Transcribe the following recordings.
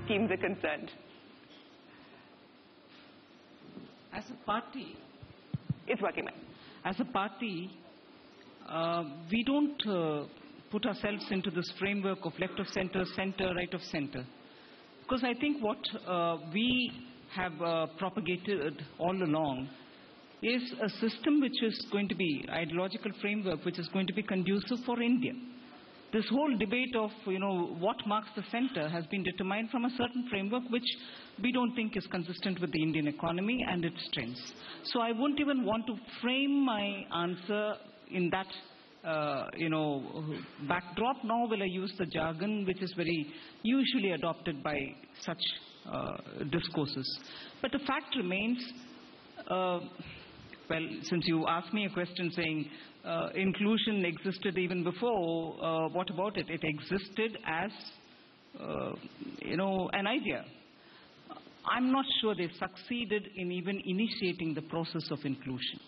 schemes are concerned? As a party, It's working, ma'am. as a party, we don't put ourselves into this framework of left of center, center, right of center. Because I think what we have propagated all along is a system which is going to be ideological framework which is going to be conducive for India. This whole debate of, what marks the center has been determined from a certain framework which we don't think is consistent with the Indian economy and its strengths. So I wouldn't even want to frame my answer in that, backdrop, nor will I use the jargon which is very usually adopted by such discourses. But the fact remains, well, since you asked me a question saying inclusion existed even before, what about it? It existed as, an idea. I'm not sure they succeeded in even initiating the process of inclusion.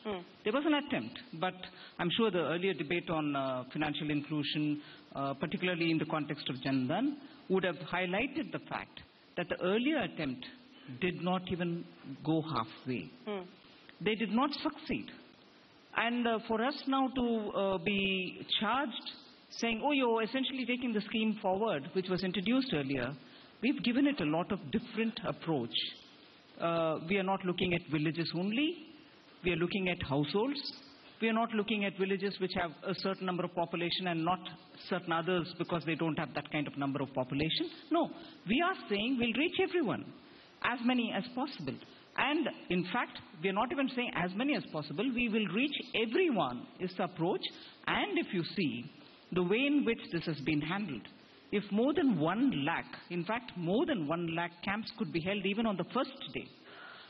There was an attempt, but I'm sure the earlier debate on financial inclusion, particularly in the context of Jan Dhan, would have highlighted the fact that the earlier attempt did not even go halfway. They did not succeed. And for us now to be charged saying, oh, you're essentially taking the scheme forward, which was introduced earlier, we've given it a lot of different approach. We are not looking at villages only. We are looking at households. We are not looking at villages which have a certain number of population and not certain others because they don't have that kind of number of population. No, we are saying we'll reach everyone, as many as possible. And in fact, we are not even saying as many as possible. We will reach everyone is the approach. And if you see the way in which this has been handled, if more than 1 lakh, in fact, more than 1 lakh camps could be held even on the first day,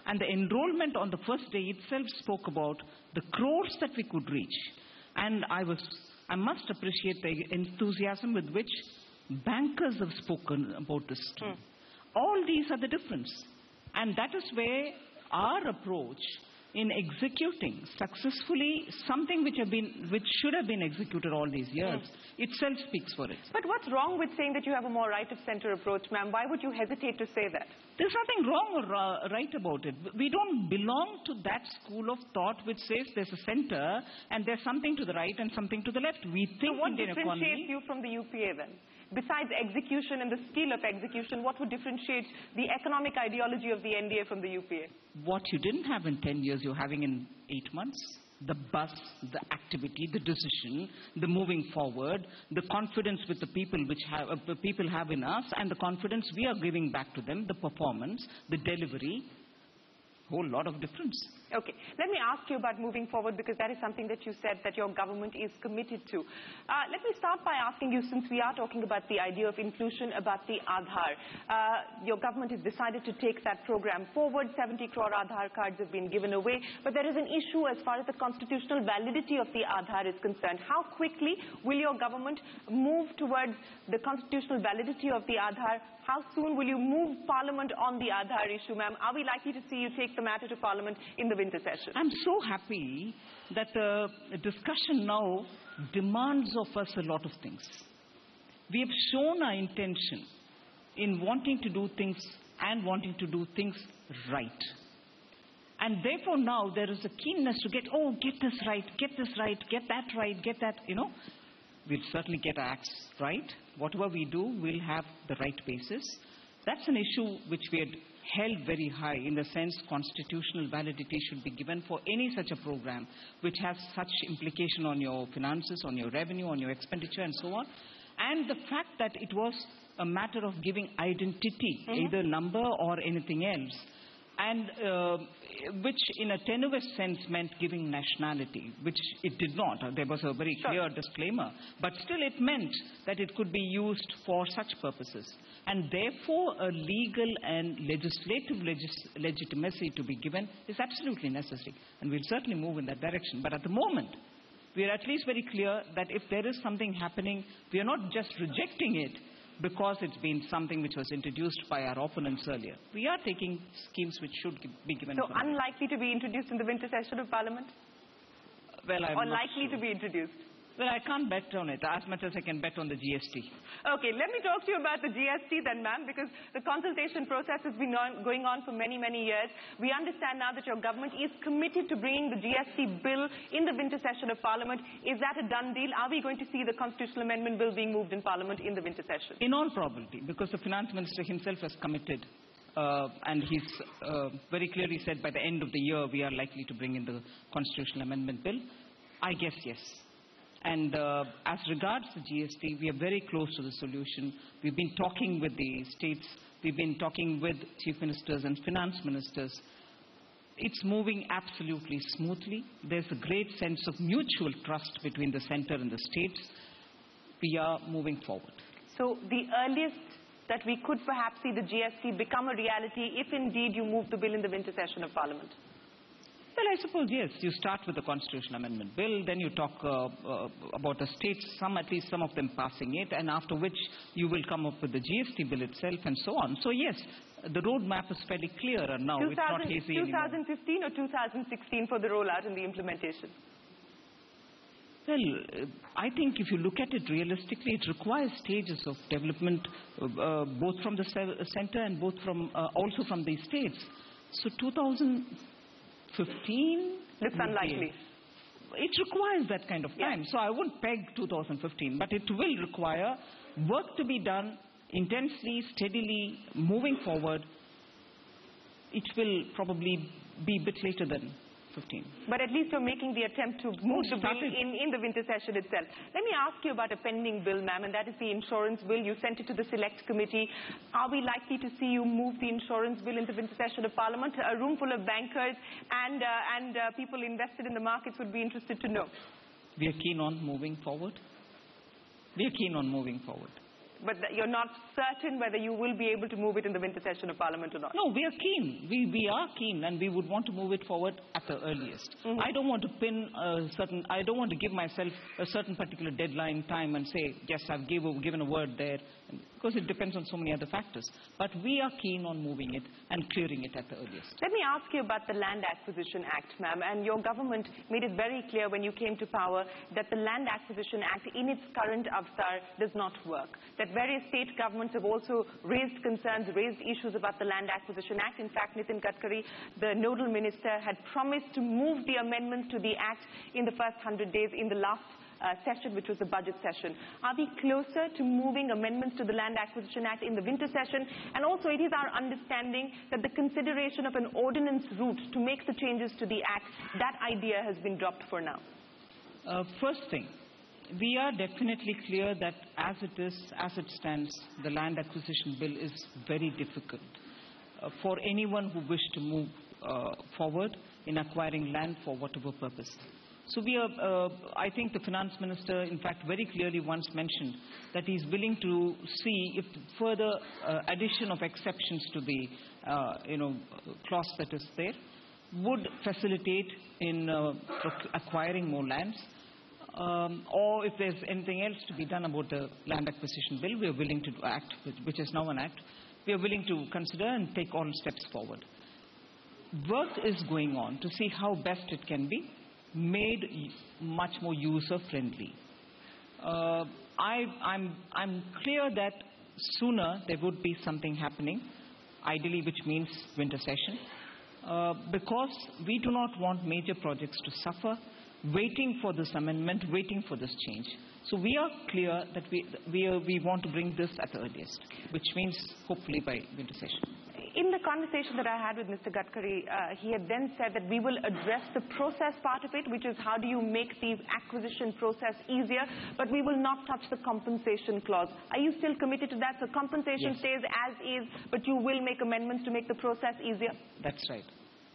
and the enrollment on the first day itself spoke about the crores that we could reach. And I must appreciate the enthusiasm with which bankers have spoken about this too. All these are the difference. And that is where our approach in executing successfully something which should have been executed all these years itself speaks for it. But what's wrong with saying that you have a more right-of-center approach, ma'am? Why would you hesitate to say that? There's nothing wrong or right about it. We don't belong to that school of thought which says there's a center and there's something to the right and something to the left. We think so what Indian differentiates economy, you from the UPA then? Besides execution and the skill of execution, what would differentiate the economic ideology of the NDA from the UPA? What you didn't have in 10 years, you're having in 8 months. The buzz, the activity, the decision, the moving forward, the confidence with the people people have in us, and the confidence we are giving back to them, the performance, the delivery. Whole lot of difference. Okay, let me ask you about moving forward, because that is something that you said that your government is committed to. Let me start by asking you, since we are talking about the idea of inclusion, about the Aadhaar. Your government has decided to take that program forward. 70 crore Aadhaar cards have been given away, but there is an issue as far as the constitutional validity of the Aadhaar is concerned. How quickly will your government move towards the constitutional validity of the Aadhaar? How soon will you move Parliament on the Aadhaar issue, ma'am? Are we likely to see you take the matter to Parliament in the winter session? I'm so happy that the discussion now demands of us a lot of things. We have shown our intention in wanting to do things and wanting to do things right. And therefore now there is a keenness to get this right, get that right, get that, We'll certainly get our acts right. Whatever we do, we'll have the right basis. That's an issue which we had held very high, in the sense constitutional validity should be given for any such a program which has such implication on your finances, on your revenue, on your expenditure and so on. And the fact that it was a matter of giving identity, either number or anything else, and which in a tenuous sense meant giving nationality, which it did not. There was a very clear disclaimer. But still it meant that it could be used for such purposes. And therefore a legal and legislative legitimacy to be given is absolutely necessary. And we'll certainly move in that direction. But at the moment, we are at least very clear that if there is something happening, we are not just rejecting it because it's been something which was introduced by our opponents earlier. We are taking schemes which should be given. So unlikely to be introduced in the winter session of Parliament? Well, I'm or not likely sure. to be introduced? Well, I can't bet on it as much as I can bet on the GST. Okay, let me talk to you about the GST then, ma'am, because the consultation process has been going on for many, many years. We understand now that your government is committed to bringing the GST bill in the winter session of Parliament. Is that a done deal? Are we going to see the constitutional amendment bill being moved in Parliament in the winter session? In all probability, because the Finance Minister himself has committed and he's very clearly said by the end of the year we are likely to bring in the constitutional amendment bill. I guess yes. And as regards the GST, we are very close to the solution. We've been talking with the states. We've been talking with chief ministers and finance ministers. It's moving absolutely smoothly. There's a great sense of mutual trust between the centre and the states. We are moving forward. So the earliest that we could perhaps see the GST become a reality if indeed you move the bill in the winter session of Parliament? Well, I suppose, yes. You start with the constitutional amendment bill, then you talk about the states, at least some of them passing it, and after which you will come up with the GST bill itself and so on. So, yes, the roadmap is fairly clear now. It's not hazy anymore. 2015 or 2016 for the rollout and the implementation? Well, I think if you look at it realistically, it requires stages of development, both from the centre and both from also from the states. So 2015 looks unlikely. It requires that kind of time. So I wouldn't peg 2015, but it will require work to be done intensely, steadily, moving forward. It will probably be a bit later than 15. But at least you're making the attempt to move the bill in the winter session itself. Let me ask you about a pending bill, ma'am, and that is the insurance bill. You sent it to the select committee. Are we likely to see you move the insurance bill in the winter session of Parliament? A room full of bankers and people invested in the markets would be interested to know. We are keen on moving forward. But you're not certain whether you will be able to move it in the winter session of Parliament or not? No, we are keen. We are keen, and we would want to move it forward at the earliest. I don't want to I don't want to give myself a certain particular deadline time and say, yes, I've given a word there, because it depends on so many other factors. But we are keen on moving it and clearing it at the earliest. Let me ask you about the Land Acquisition Act, ma'am. And your government made it very clear when you came to power that the Land Acquisition Act in its current avatar does not work. That various state governments have also raised concerns, raised issues about the Land Acquisition Act. In fact, Nitin Gadkari, the nodal minister, had promised to move the amendments to the Act in the first 100 days in the last session, which was the budget session. Are we closer to moving amendments to the Land Acquisition Act in the winter session? And also, it is our understanding that the consideration of an ordinance route to make the changes to the Act, that idea has been dropped for now. First thing, we are definitely clear that as it stands, the Land Acquisition Bill is very difficult for anyone who wishes to move forward in acquiring land for whatever purpose. So I think the Finance Minister, in fact, very clearly once mentioned that he is willing to see if further addition of exceptions to the clause that is there would facilitate in acquiring more lands. Or if there's anything else to be done about the Land Acquisition Bill, we are willing to act, which is now an act. We are willing to consider and take all steps forward. Work is going on to see how best it can be made much more user-friendly. I'm clear that sooner there would be something happening, ideally which means winter session, because we do not want major projects to suffer, waiting for this amendment, waiting for this change. So we are clear that we want to bring this at the earliest, which means hopefully by winter session. In the conversation that I had with Mr. Gadkari, he had then said that we will address the process part of it, which is how do you make the acquisition process easier, but we will not touch the compensation clause. Are you still committed to that? So compensation stays as is, but you will make amendments to make the process easier? That's right.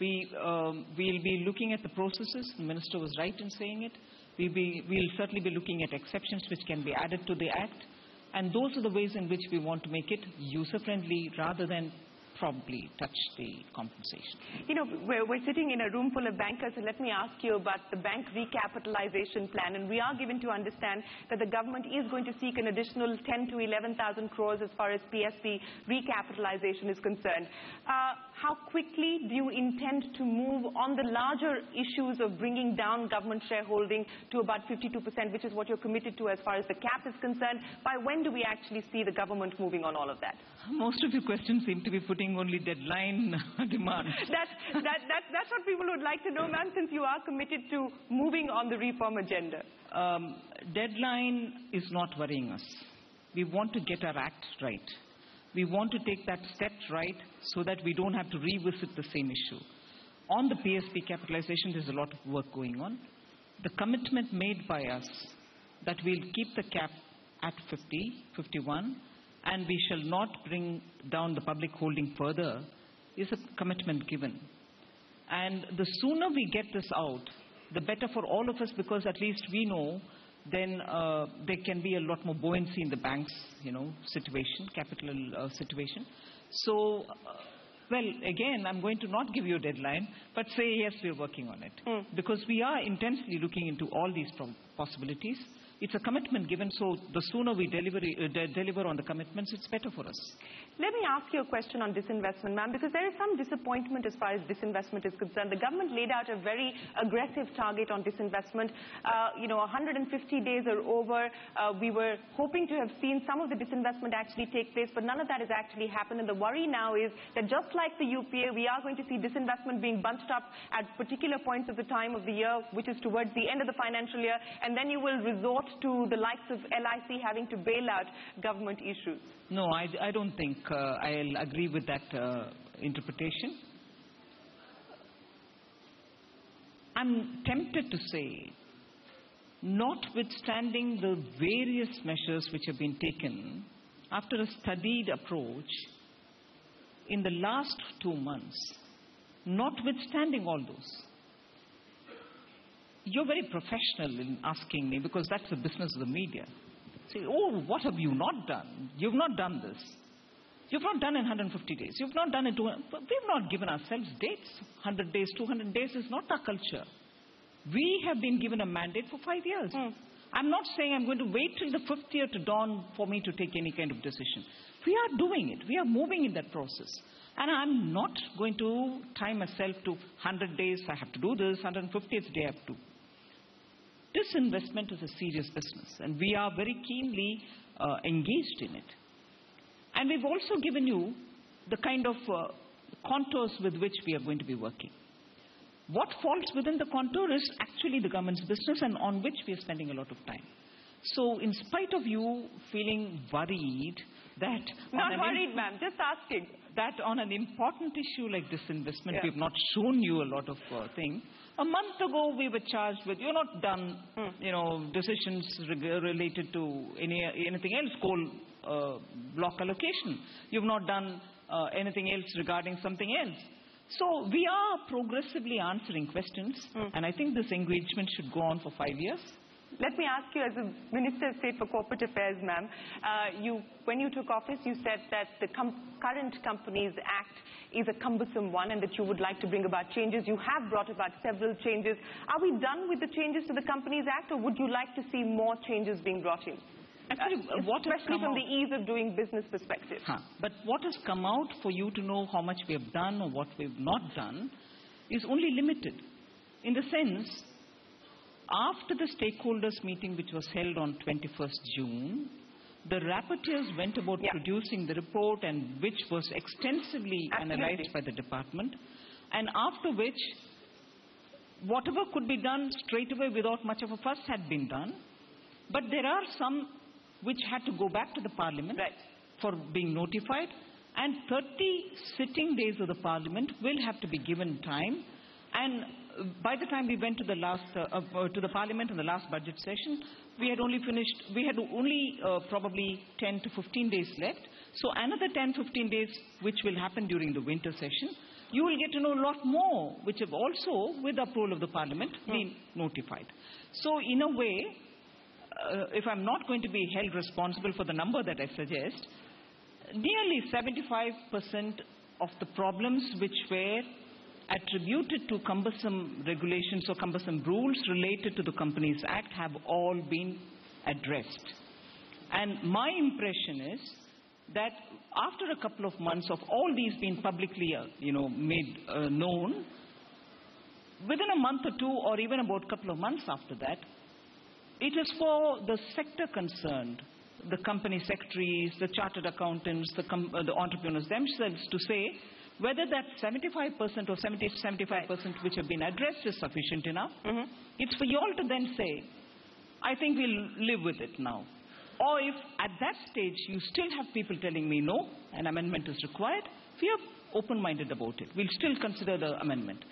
We'll be looking at the processes. The Minister was right in saying it. We'll certainly be looking at exceptions which can be added to the Act. And those are the ways in which we want to make it user-friendly rather than probably touch the compensation. You know, we're sitting in a room full of bankers, and let me ask you about the bank recapitalization plan. And we are given to understand that the government is going to seek an additional 10 to 11,000 crores as far as PSB recapitalization is concerned. How quickly do you intend to move on the larger issues of bringing down government shareholding to about 52%, which is what you're committed to as far as the cap is concerned? By when do we actually see the government moving on all of that? Most of your questions seem to be putting only deadline demands. That's what people would like to know, ma'am, since you are committed to moving on the reform agenda. Deadline is not worrying us. We want to get our act right. We want to take that step right so that we don't have to revisit the same issue. On the PSB capitalization, there's a lot of work going on. The commitment made by us that we'll keep the cap at 50, 51, and we shall not bring down the public holding further is a commitment given. And the sooner we get this out, the better for all of us, because at least we know then there can be a lot more buoyancy in the bank's, situation, capital situation. So, well, again, I'm going to not give you a deadline, but say yes, we're working on it. Because we are intensely looking into all these possibilities. It's a commitment given, so the sooner we deliver on the commitments, it's better for us. Let me ask you a question on disinvestment, ma'am, because there is some disappointment as far as disinvestment is concerned. The government laid out a very aggressive target on disinvestment. 150 days are over. We were hoping to have seen some of the disinvestment actually take place, but none of that has actually happened. And the worry now is that just like the UPA, we are going to see disinvestment being bunched up at particular points of the time of the year, which is towards the end of the financial year, and then you will resort to the likes of LIC having to bail out government issues. No, I don't think I'll agree with that interpretation. I'm tempted to say, notwithstanding the various measures which have been taken, after a studied approach, in the last 2 months, notwithstanding all those, you're very professional in asking me, because that's the business of the media. Say, oh, what have you not done? You've not done this. You've not done it in 150 days. You've not done it. We've not given ourselves dates. 100 days, 200 days is not our culture. We have been given a mandate for 5 years. I'm not saying I'm going to wait till the 5th year to dawn for me to take any kind of decision. We are doing it. We are moving in that process. And I'm not going to tie myself to 100 days, I have to do this, 150th day I have to. This investment is a serious business, and we are very keenly engaged in it. And we've also given you the kind of contours with which we are going to be working. What falls within the contour is actually the government's business, and on which we are spending a lot of time. So in spite of you feeling worried that... Not worried, ma'am, just asking. That on an important issue like disinvestment, we've not shown you a lot of things. A month ago, we were charged with, you've not done, decisions related to anything else, coal block allocation. You've not done anything else regarding something else. So we are progressively answering questions, and I think this engagement should go on for 5 years. Let me ask you, as a Minister of State for Corporate Affairs, ma'am, when you took office, you said that the current Companies Act is a cumbersome one and that you would like to bring about changes. You have brought about several changes. Are we done with the changes to the Companies Act, or would you like to see more changes being brought in? Actually, especially from the ease of doing business perspective. But what has come out for you to know how much we have done or what we've not done is only limited. In the sense, after the stakeholders meeting which was held on 21st June, the rapporteurs went about producing the report, and which was extensively analyzed by the department, and after which whatever could be done straight away without much of a fuss had been done. But there are some which had to go back to the parliament for being notified, and 30 sitting days of the parliament will have to be given time. And by the time we went to the parliament in the last budget session, we had only probably 10 to 15 days left. So another 10-15 days, which will happen during the winter session, you will get to know a lot more, which have also, with the approval of the parliament, been notified. So in a way, if I'm not going to be held responsible for the number that I suggest, nearly 75% of the problems which were attributed to cumbersome regulations or cumbersome rules related to the Companies Act have all been addressed. And my impression is that after a couple of months of all these being publicly made known, within a month or two, or even about a couple of months after that, it is for the sector concerned, the company secretaries, the chartered accountants, the entrepreneurs themselves to say whether that 75% or 70-75% which have been addressed is sufficient enough. It's for you all to then say, I think we'll live with it now. Or if at that stage you still have people telling me no, an amendment is required, we are open-minded about it. We'll still consider the amendment.